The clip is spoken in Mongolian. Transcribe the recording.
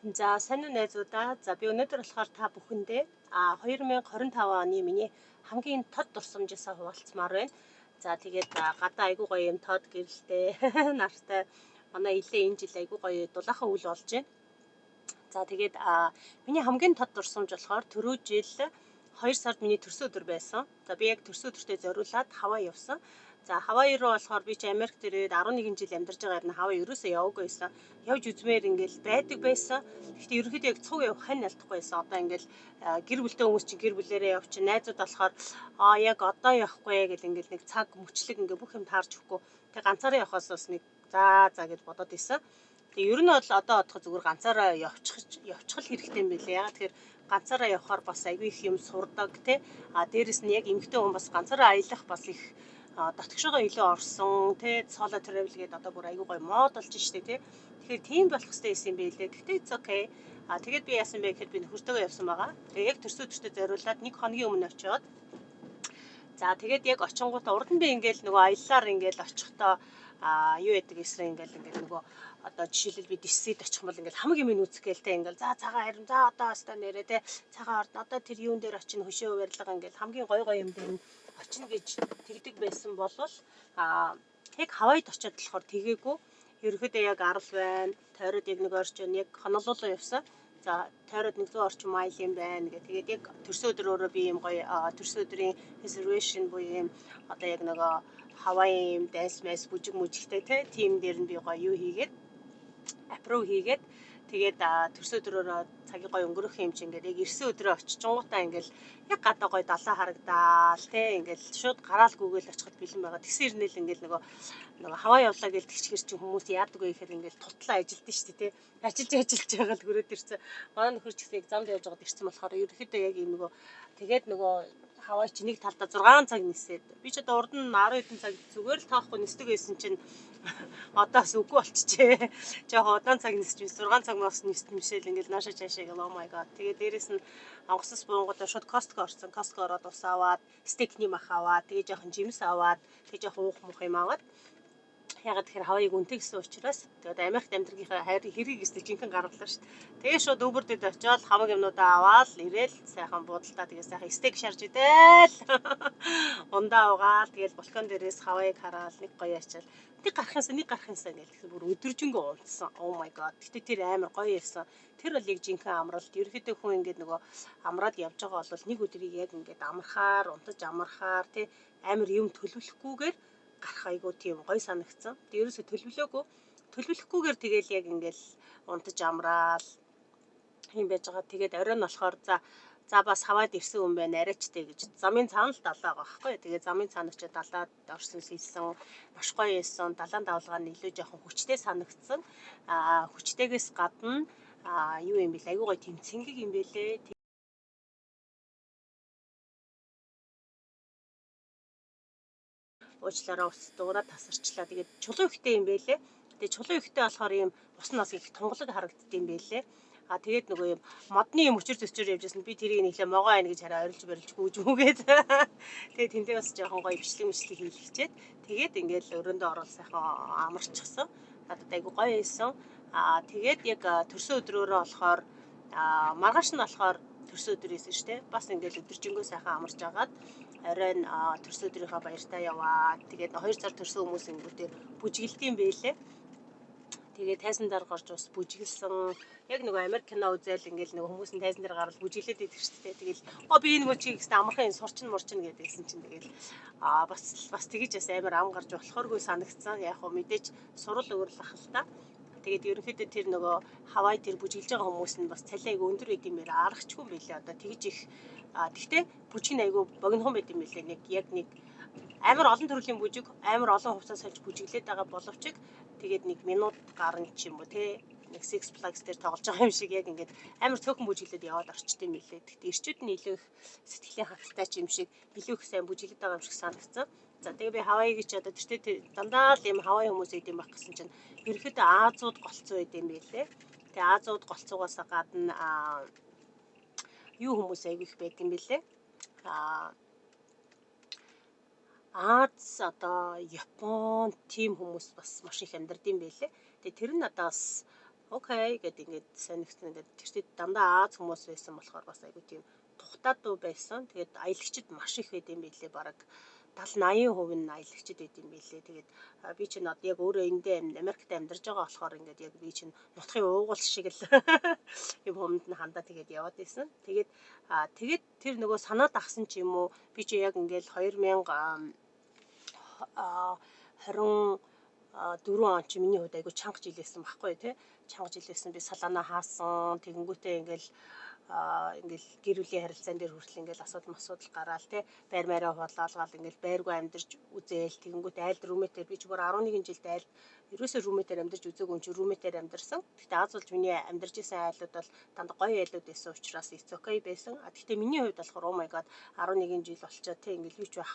За сайн уу найзуудаа. За би өнөөдөр болохоор та бүхэндээ 2025 оны миний хамгийн тод дурсамжсаа хуваалцмаар байна. За тэгээд гадаа айгуу гоё юм тод гэрэлтэй нартай манай илээ энэ жил айгуу гоё дулаахан үйл болж байна. За тэгээд миний хамгийн тод дурсамж болохоор түрүү жил 2 сард миний төрсөн өдөр байсан. За би яг төрсөн өдөртөө зориулаад Хавай явсан. За Хавай руу болохоор би чи Америкт ирээд 11 жил амьдарч байгаа юм. Хавай ерөөсөө яваагүй байсан. Явж үзмээр ингээл байдаг байсан. Гэхдээ ерөнхийдөө яг цуг явах хань алдахгүй байсан. Одоо ингээл гэр бүлтэй хүмүүс чинь гэр бүлээрээ явчих. Найзууд болохоор яг одоо явахгүй гэл ингээл нэг цаг мөчлөг ингээ бүх юм таарч өгөхгүй. Тэг ганцаараа явахаас бас нэг за гэж бодоод исэн. Тэгээ ер нь бол одоо бодоход зүгээр ганцаараа явчих л хэрэгтэй юм билээ. Ягаад тэгэхээр ганцаараа явхаар бас аягүй их юм сурдаг тий. Дээрэс нь яг эмэгтэй хүн бас ганцаараа аялах бас их дотгошоо илүү орсон тий. Solo travel гэдэг одоо бүр аягүй гоё мод болж штэ тий. Тэгэхээр тийм болох хэрэгтэй юм билээ. Гэхдээ it's okay. Тэгээд би яасан бэ гэхэд би нөхөртөөгөө явсан байгаа. Тэгээ яг төрсөн өдөртөө зориулаад 1 хоногийн өмнө очиод за тэгээд яг очингуудаа урд нь би ингээл нөгөө аяллаар ингээл очихдоо юу яадаг эсрэг ингээл нөгөө одоо жишээлбэл би дисэд очих юм бол ингээл хамаг юм үүсэх гэлтэй ингээл за цагаан харин за одоо хастаа нэрээ те цагаан орд одоо тэр юун дээр очино хөшөө барилга ингээл хамгийн гой юм дээр нь очино гэж тэгдэг байсан болвол яг Хавайд очиод болохоор тэгээгүй ерөөхдөө яг 10 байна тойроод яг нэг орчин яг хонолуулаа явсан. За тойроод 100 орчим майл юм байна гэх. Тэгээд яг төрсөн өдөр өөрөө би юм гоё төрсөн өдрийн reservation буюу юм одоо яг нөгөө Хавай юм дайс мэс бүжиг мүжигтэй тийм дээр нь би гоё юу хийгээд аппров хийгээд тэгээд төрсөн өдрөөрөө цагийн гоё өнгөрөх юм чинь ингээд яг ирсэн өдрөө очичингуудаа ингээд яг гадаа гоё далаа харагдаал ингээд шууд гараал гүгээл очиход бэлэн байгаа. Тэгсэн ирнэл ингээд нөгөө Хавай явлаа гээл тэгчгэр чинь хүмүүс яадаг вэ гэхээр ингээд тутлаа ажилдсан шүү дээ ажиллаж байгаа л хүрээд ирсэн. Манай нөхөр ч гэсэн экзамд явж байгаад ирсэн болохоор ерөөхдөө яг юм нөгөө тэгээд нөгөө Хавай чи нэг талдаа 6 цаг нисээд би ч одоо урд нь 10 хэдэн цаг зүгээр л таахгүй нисдэг байсан чинь одоос үгүй болчихжээ. Жохоо удаан цаг нисэж 6 цаг мос нисмэшэл ингээд нааша чаашаа гэл oh my god. Тэгээд дээрэс нь онгоцос буунгуудаа шууд Costco орсон. Costco ороод ус аваад, стейкний мах аваад, тэгээд жоохон жимс аваад, тэгээд жоохон уух мөх юм аваад ягаад тэгэхээр Хавайг үнтэй гэсэн учраас тэгээд Америкт амьдрахынхаа хэрэг гэстэй жинхэнэ гаргалаа шүү дээ. Тэгээд шууд Uber-д очиод хамаг юмнуудаа аваад ирээл сайхан буудалтаа тэгээд сайхан стейк шарж идэл. Ундаа угаал тэгээд балкон дээрээс Хавайг хараад нэг гоё ачаал. Нэг гарах юмсан гэж бүр өдөржингөө унтсан. Oh my god. Гэтэ тэр амар гоё байсан. Тэр бол яг жинхэнэ амралт. Ерөнхийдөө хүн ингээд нөгөө амраад явж байгаа бол нэг өдрийг яг ингээд амархаар, унтаж амархаар тий амар юм төлөвлөхгүйгээр гарах айгуу тийм гоё санагдсан. Тэг ерөөсө төлөвлөхгүйгээр тэгэл яг ингээл унтаж амраал юм байж байгаа. Тэгээд оройн болохоор за бас Хавайд ирсэн хүн байна арайчтэй гэж замын цаана л далаа байгаа байхгүй. Тэгээд замын цаана очиж далаад орсон хийсэн маш гоё байсан. Далаан давлгаа нь илүү жоохон хүчтэй санагдсан. Хүчтэйгээс гадна юу юм бэл айгуу гоё тийм цэнгэг юм бэлээ. Уучлаарай ус дуурайд тасарчлаа. Тэгээд чулуун ихтэй юм бэлээ. Тэгээд чулуун ихтэй болохоор ийм ус нас их тунгалаг харагддсан юм бэлээ. Тэгээд нөгөө юм модны юм өчөр төчөр явжсэн би тэрийг нэглээ могоо айн гэж хараа орилж барилж гүйжүүгээд тэгээд тэндээ бас жоохон гоё бичлэг хийлгэчээд тэгээд ингээл өрөөндөө орол сайхан амарчихсан. Надад айгу гоё байсан. Тэгээд яг төрсөн өдрөөрөө болохоор маргааш нь болохоор төрсөн өдөр ийсэн шүү дээ. Бас ингээл өдөржингөө сайхан амарч агаад оройн төрсөн өдрийнхөө баяртаа яваад тэгээд 2 сар төрсөн хүмүүс ингүүтээ бүжгэлдэм байлээ. Тэгээд тайзан дээр гарч бас бүжгэлсэн. Яг нөгөө Америк кино үзэл ингээл нөгөө хүмүүс нь тайзан дээр гараад бүжгэлээд идэх шүү дээ. Тэгэл би энэ мөчийг гэсэн амархан сурчин мурчин гэдэгсэн чинь тэгэл бас тэгэж бас амар ам гарч болохооргүй санагдсан. Яг хөө мэдээж сурал өөрлөх л та. Тэгээд ерөнхийдөө тэр нөгөө Хавай тэр бүжгэлж байгаа хүмүүс нь бас цалин айгу өндөр байд юм байна. Аргачгүй юм билээ. Одоо тэгж их тэгтээ бүжиг айгу богинохон байд юм билээ. Нэг амар олон төрлийн бүжиг, амар олон хувцас сольж бүжиглээд байгаа боловч тэгээд 1 минут гарна ч юм уу те нэг Six Flags дээр тоглож байгаа юм шиг яг ингээд амар цөөхөн бүжиглээд яваад орчтой юм билээ. Тэгтээ ирчүүд нь илүү их сэтгэлийн хангалттай ч юм шиг илүү их сайн бүжиглээд байгаа юм шиг санагдсан. За тэгээ би Хавайг ч одоо тэртээ дандаа л юм Хавай хүмүүс идэм байх гэсэн чинь ерөөхдөө Азууд голцоо идэм байлээ. Тэгээ Азууд голцоогоос гадна юу хүмүүс айгүй их байд юм бэлээ. Аз одоо Япон тийм хүмүүс бас маш их амьдардаг юм байлээ. Тэгээ тэр нь одоо бас окей гэд ингээд сонигцсан ингээд тэр чинь дандаа Аз хүмүүс байсан болохоор бас айгүй тийм тухтаад дуу байсан. Тэгээд аялагчид маш их байд юм билээ бараг 70-80% нь аялагчид байд юм билээ. Тэгээд би чинь одоо яг өөрөө эндээ Америкт амьдарч байгаа болохоор ингээд яг би чинь нутгийн уугуул шиг л юм юмд нь хандаа тэгээд яваад байсан. Тэгээд тэр нөгөө санаа дагсан ч юм уу би чи яг ингээд 2024 он чи миний хувьд айгүй чанга жил байсан байхгүй тий. Чанга жил байсан би салаанаа хаасан тэгэнгүүтээ ингээл гэр бүлийн харилцаан дээр хүртэл ингээл асуудал гараал тий байр маараа хулаалгаал ингээл байргүй амьдарч үзээл тэгэнгүүт айлд рүүмэтээр би ч бүр 11 жилд айлд ерөөсөө рүүмэтээр амьдарч үзээгүй чи рүүмэтээр амьдарсан. Гэхдээ Аз улж миний амьдарч исэн айлууд бол дандаа гоё айлууд байсан учраас it's okay байсан. Гэхдээ миний хувьд болохоор oh my god 11 жил болчоо тий ингээл юу ч байх